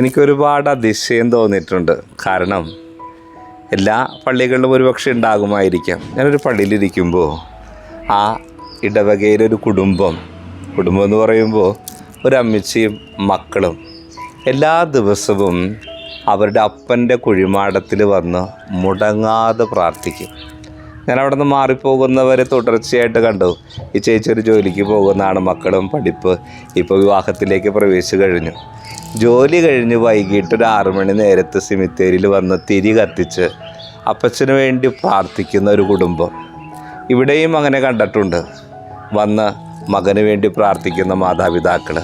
എനിക്കൊരുപാട് അതിശയം തോന്നിയിട്ടുണ്ട്. കാരണം എല്ലാ പള്ളികളിലും ഒരുപക്ഷെ ഉണ്ടാകുമായിരിക്കാം. ഞാനൊരു പള്ളിയിലിരിക്കുമ്പോൾ ആ ഇടവകയിലൊരു കുടുംബം എന്ന് പറയുമ്പോൾ ഒരു അമ്മച്ചിയും മക്കളും എല്ലാ ദിവസവും അവരുടെ അപ്പൻ്റെ കുഴിമാടത്തിൽ വന്ന് മുടങ്ങാതെ പ്രാർത്ഥിക്കും. ഞാൻ അവിടെ നിന്ന് മാറിപ്പോകുന്നവരെ തുടർച്ചയായിട്ട് കണ്ടു. ഈ ചേച്ചി ഒരു ജോലിക്ക് പോകുന്നതാണ്, മക്കളും പഠിപ്പ്, ഇപ്പോൾ വിവാഹത്തിലേക്ക് പ്രവേശിച്ചു കഴിഞ്ഞു. ജോലി കഴിഞ്ഞ് വൈകിട്ട് ഒരു 6 മണി നേരത്ത് സിമിത്തേരിയിൽ വന്ന് തിരി കത്തിച്ച് അപ്പച്ചന് വേണ്ടി പ്രാർത്ഥിക്കുന്ന ഒരു കുടുംബം ഇവിടെയും അങ്ങനെ കണ്ടിട്ടുണ്ട്. വന്ന് മകന് വേണ്ടി പ്രാർത്ഥിക്കുന്ന മാതാപിതാക്കൾ,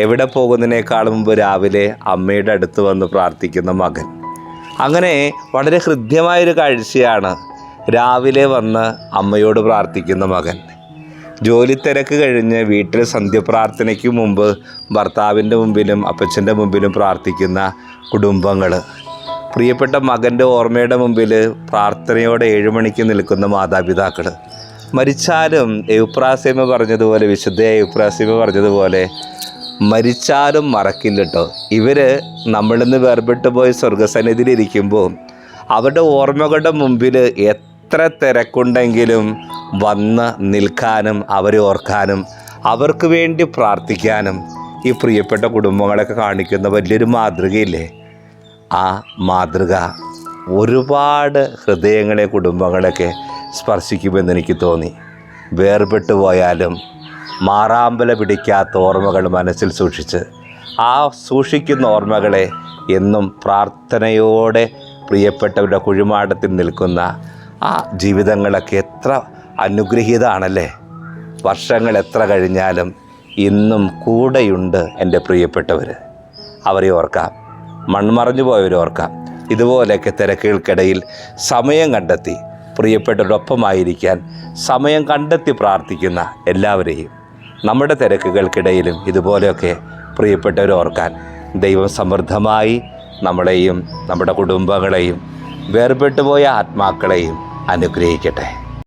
എവിടെ പോകുന്നതിനേക്കാൾ മുമ്പ് രാവിലെ അമ്മയുടെ അടുത്ത് വന്ന് പ്രാർത്ഥിക്കുന്ന മകൻ. അങ്ങനെ വളരെ ഹൃദ്യമായൊരു കാഴ്ചയാണ് രാവിലെ വന്ന് അമ്മയോട് പ്രാർത്ഥിക്കുന്ന മകൻ. ജോലി തിരക്ക് കഴിഞ്ഞ് വീട്ടിൽ സന്ധ്യപ്രാർത്ഥനയ്ക്ക് മുമ്പ് ഭർത്താവിൻ്റെ മുമ്പിലും അപ്പച്ചൻ്റെ മുമ്പിലും പ്രാർത്ഥിക്കുന്ന കുടുംബങ്ങൾ, പ്രിയപ്പെട്ട മകൻ്റെ ഓർമ്മയുടെ മുമ്പിൽ പ്രാർത്ഥനയോടെ 7 മണിക്ക് നിൽക്കുന്ന മാതാപിതാക്കൾ. മരിച്ചാലും എവുപ്രാസ്യമ പറഞ്ഞതുപോലെ, വിശുദ്ധ എവുപ്രാസ്യമ പറഞ്ഞതുപോലെ, മരിച്ചാലും മറക്കില്ല കേട്ടോ. ഇവർ നമ്മളിൽ നിന്ന് വേർപെട്ട് പോയി സ്വർഗസന്നിധിയിലിരിക്കുമ്പോൾ അവരുടെ ഓർമ്മകളുടെ മുമ്പിൽ എത്ര തിരക്കുണ്ടെങ്കിലും വന്ന് നിൽക്കാനും അവരെ ഓർക്കാനും അവർക്ക് വേണ്ടി പ്രാർത്ഥിക്കാനും ഈ പ്രിയപ്പെട്ട കുടുംബങ്ങളൊക്കെ കാണിക്കുന്ന വലിയൊരു മാതൃകയില്ലേ? ആ മാതൃക ഒരുപാട് ഹൃദയങ്ങളെ, കുടുംബങ്ങളൊക്കെ സ്പർശിക്കുമെന്ന് എനിക്ക് തോന്നി. വേർപെട്ടു പോയാലും മാറാമ്പല പിടിക്കാത്ത ഓർമ്മകൾ മനസ്സിൽ സൂക്ഷിച്ച് ആ സൂക്ഷിക്കുന്ന ഓർമ്മകളെ എന്നും പ്രാർത്ഥനയോടെ പ്രിയപ്പെട്ടവരുടെ കുഴിമാടത്തിൽ നിൽക്കുന്ന ആ ജീവിതങ്ങളൊക്കെ എത്ര അനുഗ്രഹീതമാണല്ലേ. വർഷങ്ങൾ എത്ര കഴിഞ്ഞാലും ഇന്നും കൂടെയുണ്ട് എൻ്റെ പ്രിയപ്പെട്ടവർ. അവരെ ഓർക്കാം, മൺമറഞ്ഞു പോയവരെ ഓർക്കാം. ഇതുപോലെയൊക്കെ തിരക്കുകൾക്കിടയിൽ സമയം കണ്ടെത്തി പ്രിയപ്പെട്ടവരോടൊപ്പമായിരിക്കാൻ സമയം കണ്ടെത്തി പ്രാർത്ഥിക്കുന്ന എല്ലാവരെയും, നമ്മുടെ തിരക്കുകൾക്കിടയിലും ഇതുപോലെയൊക്കെ പ്രിയപ്പെട്ടവരെ ഓർക്കാൻ ദൈവം സമൃദ്ധമായി നമ്മളെയും നമ്മുടെ കുടുംബങ്ങളെയും വേർപെട്ടുപോയ ആത്മാക്കളെയും അനുഗ്രഹിക്കട്ടെ.